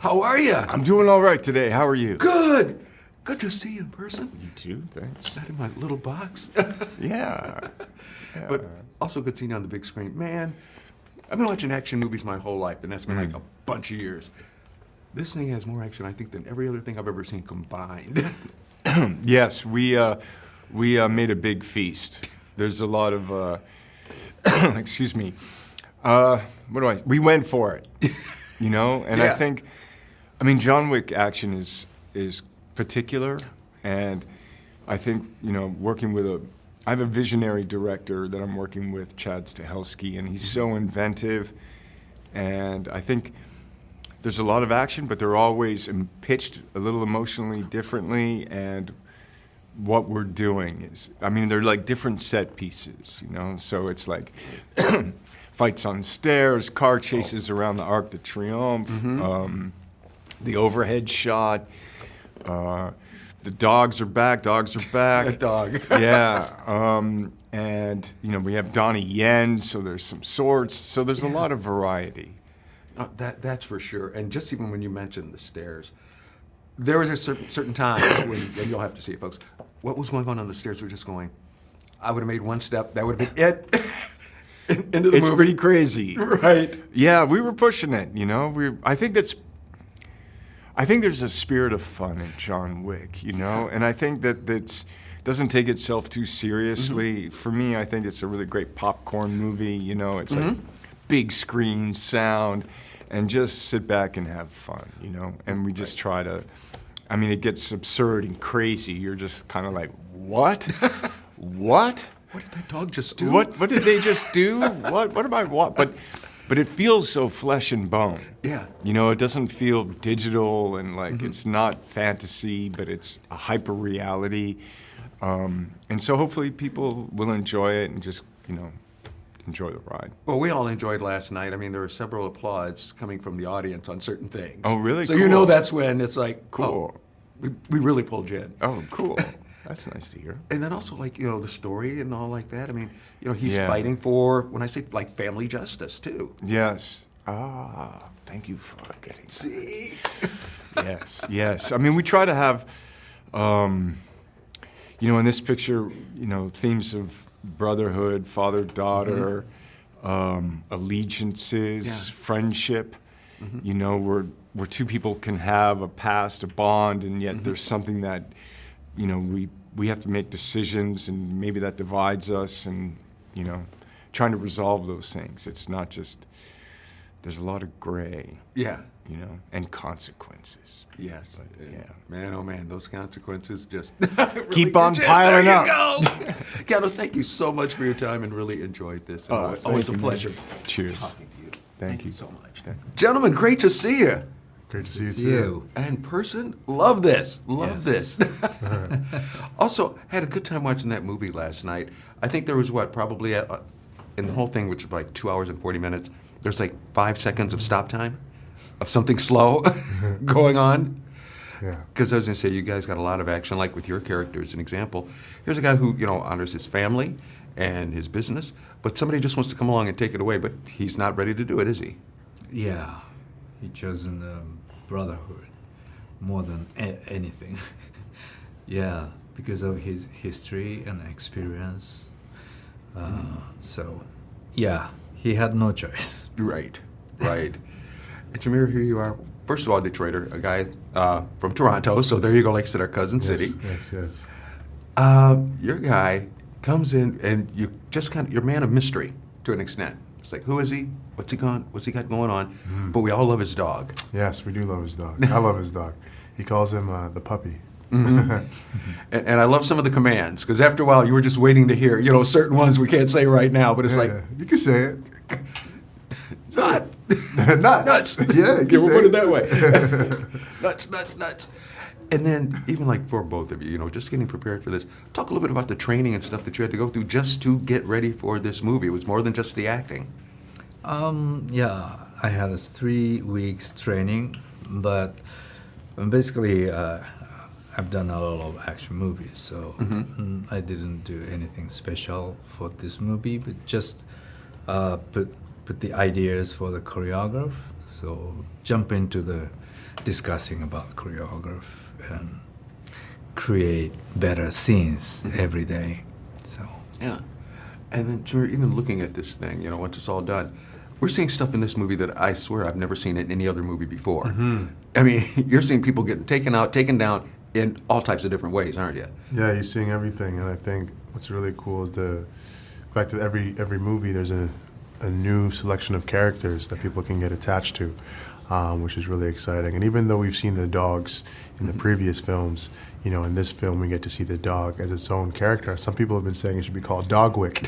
How are you? I'm doing all right today. How are you? Good. Good to see you in person. You too, thanks. Not in my little box. Yeah. But also good seeing you on the big screen. Man, I've been watching action movies my whole life, and that's been like a bunch of years. This thing has more action, I think, than every other thing I've ever seen combined. Yes, we made a big feast. There's a lot of, excuse me, we went for it, you know? And Yeah. I think, John Wick action is particular, and I think, working with I have a visionary director that I'm working with, Chad Stahelski, and he's so inventive, and I think there's a lot of action, but they're always pitched a little emotionally differently, and what we're doing is, they're like different set pieces, so it's like fights on stairs, car chases around the Arc de Triomphe, the overhead shot, the dogs are back. A dog. Yeah. And, we have Donnie Yen, so there's some swords. So there's a lot of variety. That's for sure. And just even when you mentioned the stairs, there was a certain time when, and you'll have to see it, folks, what was going on the stairs? We're just going, I would have made one step, that would have been it. Into the It's movie. pretty crazy. Right. Yeah, we were pushing it, I think there's a spirit of fun in John Wick, and I think that doesn't take itself too seriously. For me, I think it's a really great popcorn movie, it's like big screen sound, and just sit back and have fun, and we just try to, it gets absurd and crazy. You're just kind of like, what? What? What did that dog just do? What did they just do? What am I, what? But it feels so flesh and bone. Yeah. It doesn't feel digital and like it's not fantasy, but it's a hyper reality. And so hopefully people will enjoy it and just, enjoy the ride. Well, we all enjoyed last night. There were several applauds coming from the audience on certain things. Oh, really? So Cool. that's when it's like, Cool. oh, we really pulled you in. Oh, cool. That's nice to hear. And then also, the story and all like that. He's Yeah. fighting for, when I say, family justice, too. Yes. Thank you for getting that. See? Yes. We try to have, in this picture, themes of brotherhood, father-daughter, allegiances, friendship, where two people can have a past, a bond, and yet there's something that, we have to make decisions, and maybe that divides us, and, trying to resolve those things. It's not just, there's a lot of gray. Yeah. And consequences. Yes. But, And yeah. Man, oh man, those consequences just really Keep on get you. piling there up. You go. Keanu, thank you so much for your time and really enjoyed this. Oh, Always a thank you, pleasure man. Cheers. talking to you. Thank you. So much. Thank you. Gentlemen, great to see you. Great to see you See too. you. And person, love this. Love Yes. this. Also, had a good time watching that movie last night. I think there was probably in the whole thing, which was like 2 hours and 40 minutes, there's like 5 seconds of stop time of something slow going on. Yeah. Because I was going to say, you guys got a lot of action, like with your character as an example. Here's a guy who, honors his family and his business, but somebody just wants to come along and take it away, but he's not ready to do it, is he? Yeah, he chosen brotherhood more than anything. Yeah, because of his history and experience. So, yeah, he had no choice. Right. And Shamier, here you are. First of all, Detroiter, a guy from Toronto, so there you go, like I said, our cousin city. Yes. Your guy comes in, and you just you're a man of mystery to an extent. It's like, who is he? What's he got going on? But we all love his dog. Yes, we do love his dog. I love his dog. He calls him the puppy. And I love some of the commands, because after a while, you were just waiting to hear, certain ones we can't say right now, but it's like, You can say it. nut. Nuts. Yeah, Okay, we'll put it that way. Nuts. And then, even like for both of you, just getting prepared for this, talk a little bit about the training and stuff that you had to go through just to get ready for this movie. It was more than just the acting. Yeah, I had a 3 weeks training, but basically I've done a lot of action movies, so I didn't do anything special for this movie, but just put the ideas for the choreograph. So jump into the discussing about choreography and create better scenes every day. So Yeah. And then Shamier, even looking at this thing, once it's all done, we're seeing stuff in this movie that I swear I've never seen in any other movie before. I mean, you're seeing people getting taken out, taken down in all types of different ways, aren't you? Yeah, you're seeing everything, and I think what's really cool is the fact that every movie there's a new selection of characters that people can get attached to, which is really exciting. And even though we've seen the dogs in the previous films, in this film we get to see the dog as its own character. Some people have been saying it should be called Dog Wick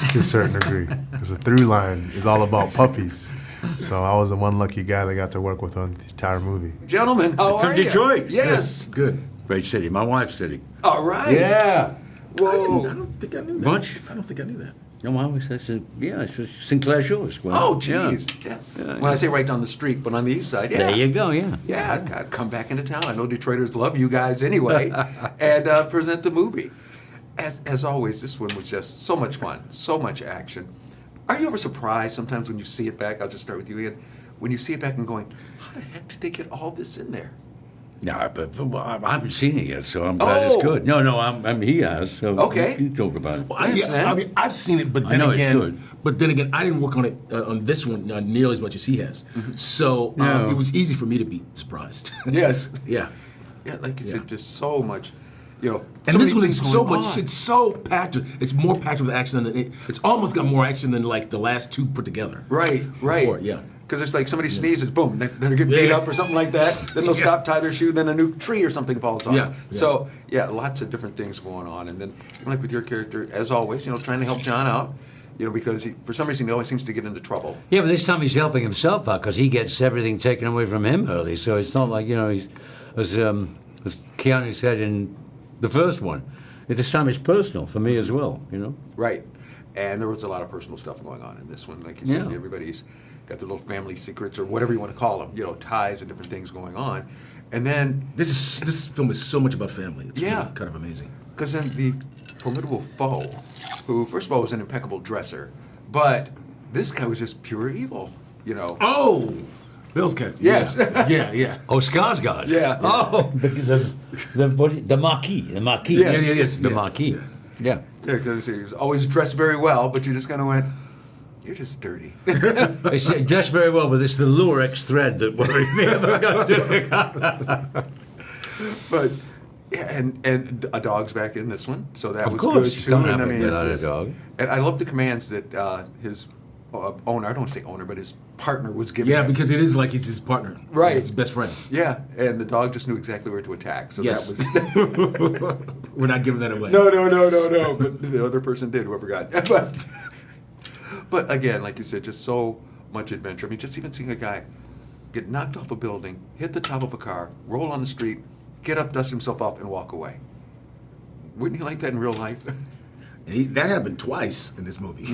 to a certain degree, because the through line is all about puppies. So I was the one lucky guy that got to work with on the entire movie. Gentlemen, how From are you? Detroit. Yes. Good. Great city. My wife's city. All right. Yeah. Whoa. I don't think I knew that. Bunch? I don't think I knew that. No, I always said, yeah, it's just Sinclair Shores. Well, Oh, jeez. Yeah. When I say right down the street, but on the east side, yeah. There you go, yeah. Yeah, come back into town. I know Detroiters love you guys anyway, and present the movie. As always, this one was just so much fun, so much action. Are you ever surprised sometimes when you see it back? I'll just start with you, Ian. When you see it back and going, how the heck did they get all this in there? No, but I haven't seen it yet, so I'm glad it's good. No, he has. So Okay. You talk about it. Well, understand. I mean, I've seen it, but I then know it's again, good. I didn't work on it on this one nearly as much as he has. So No. it was easy for me to be surprised. Yes. Yeah. Yeah, like you Yeah. said, just so much, so And this many one is things so going much. on. It's so packed. It's more packed with action than it's almost got more action than like the last two put together. Right. Before, yeah. Because it's like somebody sneezes, boom, they're getting beat Yeah. up or something like that. Then they'll stop, tie their shoe, then a new tree or something falls on. Yeah, yeah. So, lots of different things going on. And then, like with your character, as always, trying to help John out, because for some reason he always seems to get into trouble. Yeah, but this time he's helping himself out because he gets everything taken away from him early. So it's not like, he's, as Keanu said in the first one, this time it's personal for me as well, Right. And there was a lot of personal stuff going on in this one. Like you said, Yeah. everybody's got their little family secrets or whatever you want to call them, ties and different things going on. And then, This film is so much about family. It's Yeah. really kind of amazing. because then the formidable foe, who, first of all, was an impeccable dresser, but this guy was just pure evil, Oh, Bill's cat. Yes. Yeah, yeah. Oh, Skarsgård. Yeah. Oh, the Marquis. The Marquis. Yes. Yeah, yes, The yeah, Marquis. Yeah. Yeah, because he was always dressed very well, but you just kind of went, you're just dirty. It's dressed very well, but it's the Lurex thread that worried me about doing. But, and a dog's back in this one, so that Of was course, good you too. can't And have it without a it's- dog. And I love the commands that his owner, I don't want to say owner, but his partner was giving Yeah, him. because it is like he's his partner. Right. His best friend. Yeah, and the dog just knew exactly where to attack. So Yes. that was. We're not giving that away. No. But the other person did, whoever got. But again, like you said, just so much adventure. I mean, just even seeing a guy get knocked off a building, hit the top of a car, roll on the street, get up, dust himself off, and walk away. Wouldn't you like that in real life? That happened twice in this movie.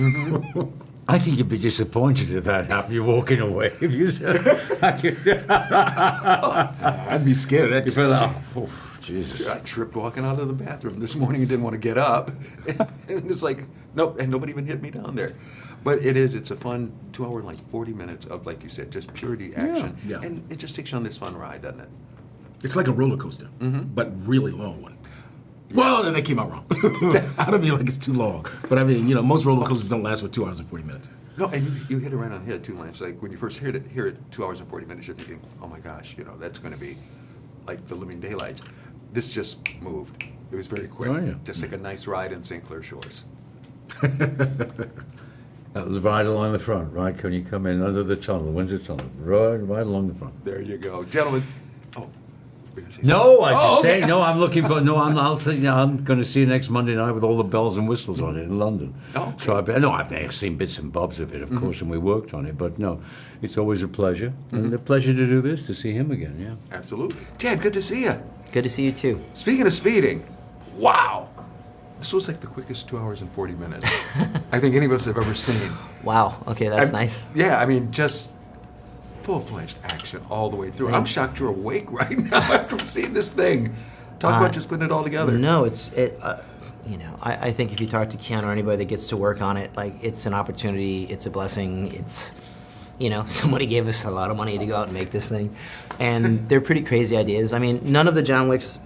I think you'd be disappointed if that happened. You're walking away. If you I'd be scared of that. you feel like, oh, Jesus. I tripped walking out of the bathroom this morning and didn't want to get up. And it's like, nope, and nobody even hit me down there. But it's a fun 2 hour, 40 minutes of, like you said, just purity action. Yeah. And it just takes you on this fun ride, doesn't it? It's like a roller coaster, but really long one. Well, that came out wrong. I don't mean like it's too long, but I mean, most roller coasters don't last for 2 hours and 40 minutes. No, and you hit it right on the head too, Lance. Like when you first hear it 2 hours and 40 minutes, you're thinking, oh my gosh, that's going to be like the living daylights. This just moved. It was very quick. Oh, yeah. Just like a nice ride in St. Clair Shores. Right along the front, right? When you come in under the tunnel, the Windsor Tunnel, right along the front. There you go, gentlemen. Oh, we're gonna say No, I Oh, just okay. say no. I'm looking for no. I'm going to see you next Monday night with all the bells and whistles on it in London. Oh, okay. So I've seen bits and bobs of it, of course, and we worked on it. But no, it's always a pleasure, and a pleasure to do this, to see him again. Yeah. Absolutely. Chad, good to see you. Good to see you too. Speaking of speeding, wow. This was like the quickest 2 hours and 40 minutes I think any of us have ever seen. Wow. Okay, that's I'm- nice. Yeah, I mean, just full-fledged action all the way through. I'm Thanks. shocked you're awake right now after seeing this thing. Talk about just putting it all together. No, I think if you talk to Keanu or anybody that gets to work on it, like it's an opportunity, it's a blessing. somebody gave us a lot of money to go out and make this thing. And they're pretty crazy ideas. I mean, none of the John Wicks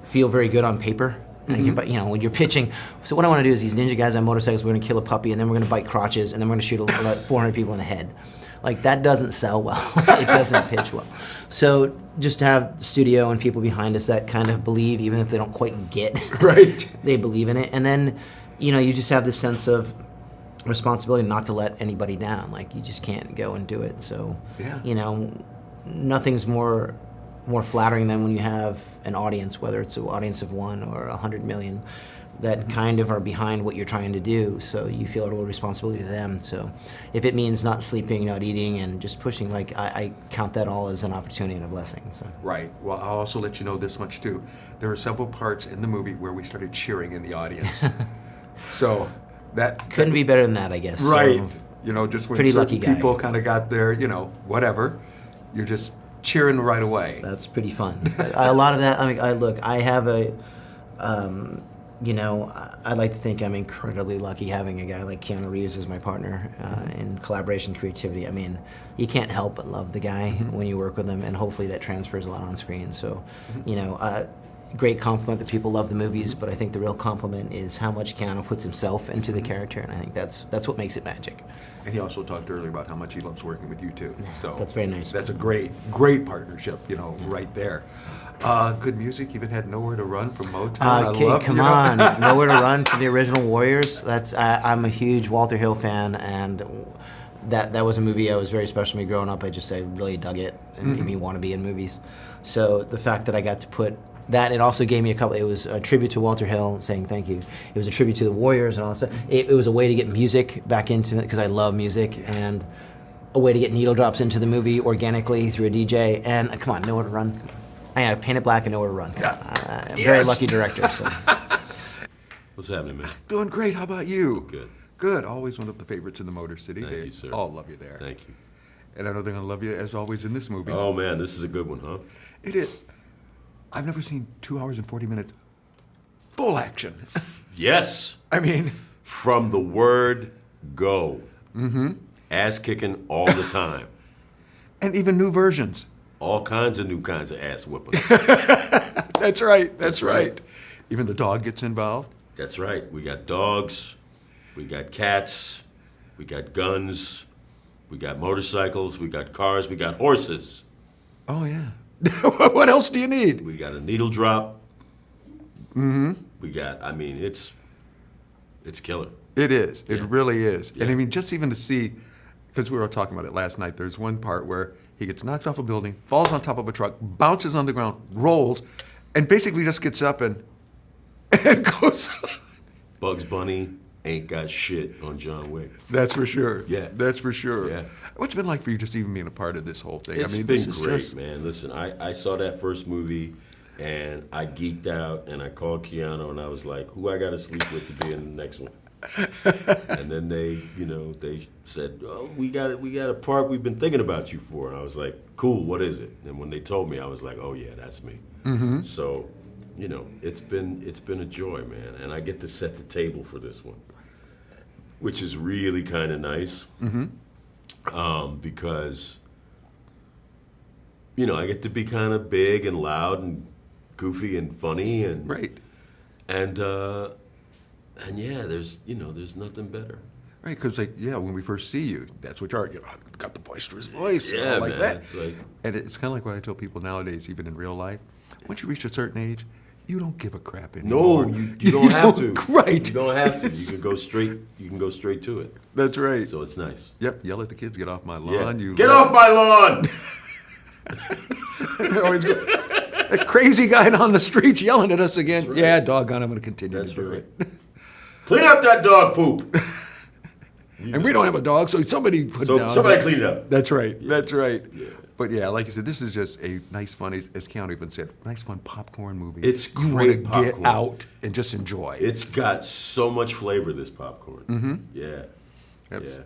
feel very good on paper. Like, when you're pitching, so what I want to do is these ninja guys on motorcycles, we're going to kill a puppy, and then we're going to bite crotches, and then we're going to shoot 400 people in the head. Like, that doesn't sell well. It doesn't pitch well. So just to have the studio and people behind us that kind of believe, even if they don't quite get, Right. they believe in it. And then, you just have this sense of responsibility not to let anybody down. Like, you just can't go and do it. So, Yeah. Nothing's more flattering than when you have an audience, whether it's an audience of 1 or 100 million, that kind of are behind what you're trying to do. So you feel a little responsibility to them. So if it means not sleeping, not eating, and just pushing, like, I count that all as an opportunity and a blessing. So. Right. Well, I'll also let you know this much too. There are several parts in the movie where we started cheering in the audience. So that Couldn't be better than that, I guess. right. So, Just when pretty certain lucky guy. people kind of got their, whatever, you're just cheering right away. That's pretty fun. A lot of that, I have a, I like to think I'm incredibly lucky having a guy like Keanu Reeves as my partner in collaboration creativity. I mean, you can't help but love the guy when you work with him, and hopefully that transfers a lot on screen. So, great compliment that people love the movies, but I think the real compliment is how much Keanu puts himself into the character, and I think that's what makes it magic. And he also talked earlier about how much he loves working with you too. So That's very nice. That's a great partnership, right there. Good music. Even had Nowhere to Run from Motown. Okay, come on. Nowhere to Run from the original Warriors. I'm a huge Walter Hill fan, and that was a movie that was very special to me growing up. I really dug it and made me want to be in movies. So the fact that I got to put that, it also gave me it was a tribute to Walter Hill, saying thank you. It was a tribute to the Warriors and all that stuff. It was a way to get music back into it, because I love music, and a way to get needle drops into the movie organically through a DJ. And come on, Nowhere to Run. I got Paint It Black and Nowhere to Run. I'm a very lucky director. So. What's happening, man? Doing great. How about you? Good. Good. Always one of the favorites in the Motor City. Thank They you, sir. all love you there. Thank you. And I know they're going to love you as always in this movie. Oh, man, this is a good one, huh? It is. I've never seen 2 hours and 40 minutes full action. Yes. I mean, From the word go. Mm-hmm. Ass kicking all the time. and even new versions. All kinds of new kinds of ass whooping. That's right. That's right. right. Even the dog gets involved. That's right. We got dogs. We got cats. We got guns. We got motorcycles. We got cars. We got horses. Oh, yeah. What else do you need? We got a needle drop. Mm-hmm. We got, it's killer. It is. It Yeah. really is. And Yeah. I mean, just even to see, because we were talking about it last night, there's one part where he gets knocked off a building, falls on top of a truck, bounces on the ground, rolls, and basically just gets up and goes on. Bugs Bunny ain't got shit on John Wick. That's for sure. Yeah. That's for sure. Yeah. What's it been like for you just even being a part of this whole thing? It's been this is great, just, man. Listen, I saw that first movie, and I geeked out, and I called Keanu, and I was like, who I got to sleep with to be in the next one? And then they said, oh, we got a part we've been thinking about you for. And I was like, cool, what is it? And when they told me, I was like, oh, yeah, that's me. Mm-hmm. So, it's been a joy, man. And I get to set the table for this one, which is really kind of nice. Mm-hmm. Because, I get to be kind of big and loud and goofy and funny and right. And yeah, there's nothing better. Right, because when we first see you, that's what you are. Got the boisterous voice, and Yeah, all like man, that. it's like- And it's kind of like what I tell people nowadays, even in real life. Once you reach a certain age, you don't give a crap anymore. No, you don't have to. Right. You don't have to. You can go straight. You can go straight to it. That's right. So it's nice. Yep. Yell at the kids. Get off my Yeah. lawn. You Get off my lawn! They always go, that crazy guy on the streets yelling at us again. right. Yeah, doggone, I'm going to continue That's to do right. it. Clean up that dog poop. And we don't have a dog, so somebody put So down. somebody clean it up. That's right. That's right. Yeah. But yeah, like you said, this is just a nice, fun, as Keanu even said, nice, fun popcorn movie. It's you great want to get popcorn. out and just enjoy. It's got so much flavor. This popcorn. Mm-hmm. Yeah. That's- Yeah.